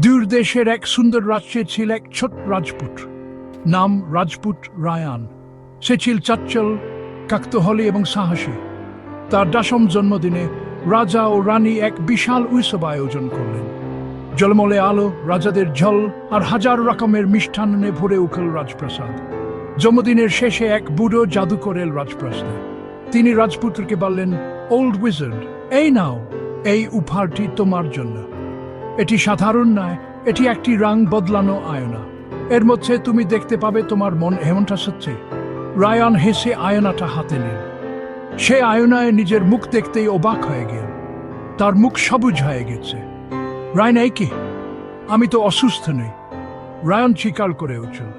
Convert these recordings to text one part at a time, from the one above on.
দূর দেশের এক সুন্দর রাজ্যে ছিল এক ছোট রাজপুত, নাম রাজপুত রায়ান। সে ছিল চঞ্চল, কাকতালীয় এবং সাহসী। তার 10ম জন্মদিনে রাজা ও রানী এক বিশাল উৎসব আয়োজন করলেন। ঝলমলে আলো, রাজাদের ঝল আর হাজার রকমের মিষ্টান্নে ভরে উঠল রাজপ্রাসাদ। জন্মদিনের শেষে এক বুড়ো জাদুকর এল রাজপ্রাসাদে। তিনি রাজপুত্রকে বললেন, ওল্ড উইজার্ড, এই নাও, এই উপহারটি তোমার জন্য। এটি সাধারণ নয়, এটি একটি রং বদলানো আয়না। এর মধ্যে তুমি দেখতে পাবে তোমার মন এমনটা সত্যি। রায়ান হেসে আয়নাটা হাতে নিল। সে আয়নায় নিজের মুখ দেখতেই অবাক হয়ে গেল। তার মুখ সবুজ হয়ে গেছে। রায়ান, এই কি? আমি তো অসুস্থ নই। রায়ান চিৎকার করে উঠল,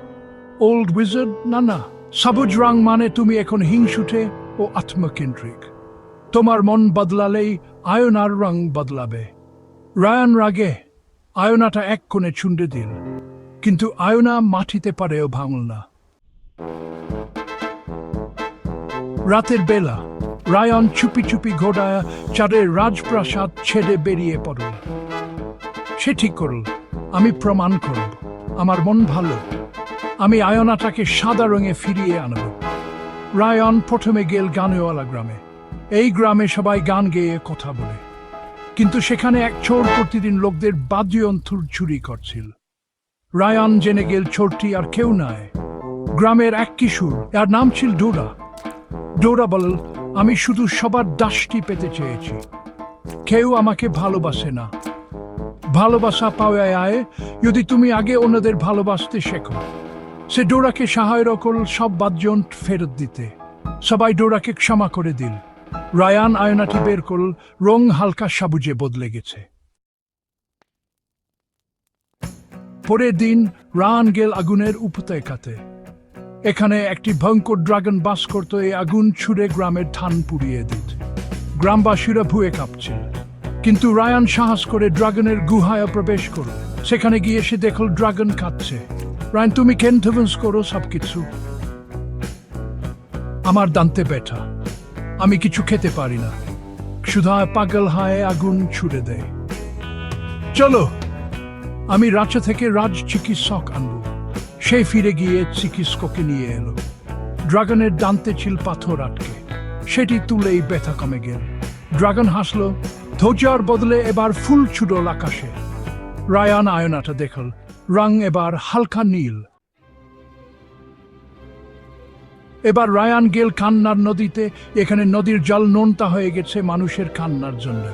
ওল্ড উইজার্ড, না না, সবুজ রং মানে তুমি এখন হিংসুটে ও আত্মকেন্দ্রিক। তোমার মন বদলালেই আয়নার রং বদলাবে। রায়ান রাগে আয়নাটা এক কোণে ছুঁড়ে দিল, কিন্তু আয়না মাটিতে পড়েও ভাঙল না। রাতের বেলা রায়ান চুপি চুপি ঘোড়ায় চড়ে রাজপ্রাসাদ ছেড়ে বেরিয়ে পড়ল। সে ঠিক করল, আমি প্রমাণ করব আমার মন ভালো। আমি আয়নাটাকে সাদা রঙে ফিরিয়ে আনব। রায়ান প্রথমে গেল গানেওয়ালা গ্রামে। এই গ্রামে সবাই গান গেয়ে কথা বলে, কিন্তু সেখানে এক চোর প্রতিদিন লোকদের বাদ্যযন্ত্র চুরি করছিল। রায়ান জেনে গেল চোরটি আর কেউ নয়, গ্রামের এক কিশোর। তার নাম ছিল ডোরা। ডোরা বলল, আমি শুধু সবার দাসটি পেতে চেয়েছি। কেউ আমাকে ভালোবাসে না। ভালোবাসা পাওয়ায় আয় যদি তুমি আগে অন্যদের ভালোবাসতে শেখো। সে ডোরাকে সাহায্য করল সব বাদ্যযন্ত্র ফেরত দিতে। সবাই ডোরাকে ক্ষমা করে দিল। রায়ান আয়নাটি বের করল, রং হালকা সবুজে বদলে গেছে। পরের দিন রায়ান গেল আগুনের উপত্যকাতে। এখানে একটি ভয়ঙ্কর ড্রাগন বাস করত। এই আগুন ছুড়ে গ্রামের ধান পুড়িয়ে দিত। গ্রামবাসীরা ভুয়ে কাঁপছিল, কিন্তু রায়ান সাহস করে ড্রাগনের গুহায় প্রবেশ করল। সেখানে গিয়ে সে দেখল ড্রাগন কাঁদছে। রায়ান, তুমি কেন্টভেন্স করো সবকিছু। আমার দান্তে ব্যথা, আমি কিছু খেতে পারি না। ক্ষুধায় পাগল হয়ে আগুন ছুড়ে দেয়। চলো, আমি রাজ্য থেকে রাজ চিকিৎসক আনব। সে ফিরে গিয়ে চিকিৎসককে নিয়ে এলো। ড্রাগনের দান্তে ছিল পাথর আটকে। সেটি তুলেই ব্যথা কমে গেল। ড্রাগন হাসলো, ধ্বজার বদলে এবার ফুল ছুটল আকাশে। রায়ান আয়নাটা দেখল, রং এবার হালকা নীল। এবার রায়ান গেল কান্নার নদীতে। এখানে নদীর জল নোনতা হয়ে গেছে মানুষের কান্নার জন্য।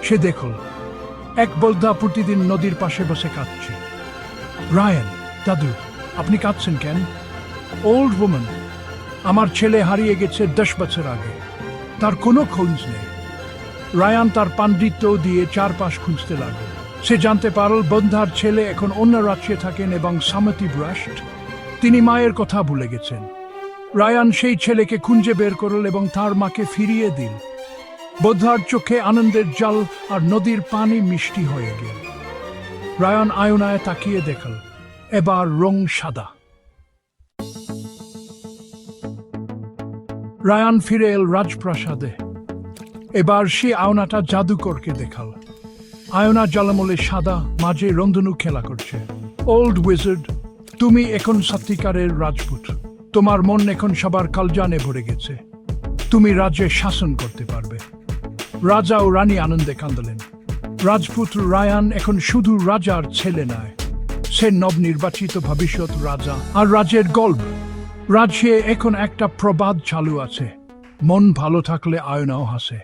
সে দেখল এক বৃদ্ধা প্রতিদিন নদীর পাশে বসে কাঁদছে। রায়ান, দাদু, আপনি কাঁদছেন কেন? ওল্ড ওম্যান, আমার ছেলে হারিয়ে গেছে 10 বছর আগে, তার কোনো খোঁজ নেই। রায়ান তার পাণ্ডিত্য দিয়ে চারপাশ খুঁজতে লাগল। সে জানতে পারল বন্ধার ছেলে এখন অন্য রাজ্যে থাকেন এবং সামতিভ্রষ্ট। তিনি মায়ের কথা ভুলে গেছেন। রায়ান সেই ছেলেকে খুঁজে বের করল এবং তার মাকে ফিরিয়ে দিল। বন্ধার চোখে আনন্দের জল আর নদীর পানি মিষ্টি হয়ে গেল। রায়ান আয়নায় তাকিয়ে দেখল, এবার রং সাদা। রায়ান ফিরে এল রাজপ্রাসাদে। এবার সে আয়নাটা জাদুকরকে দেখাল। আয়না ঝলমলে সাদা, মাঝে রংধনু খেলা করছে। ওল্ড উইজার্ড, তুমি এখন সত্যিকারের রাজপুত। তোমার মন এখন সবার কল্যাণে ভরে গেছে। তুমি রাজ্যে শাসন করতে পারবে। রাজা ও রানী আনন্দে কাঁদলেন। রাজপুত্র রায়ান এখন শুধু রাজার ছেলে নয়, সে নবনির্বাচিত ভবিষ্যৎ রাজা। আর রাজ্যের গল্প, রাজ্যে এখন একটা প্রবাদ চালু আছে, মন ভালো থাকলে আয়নাও হাসে।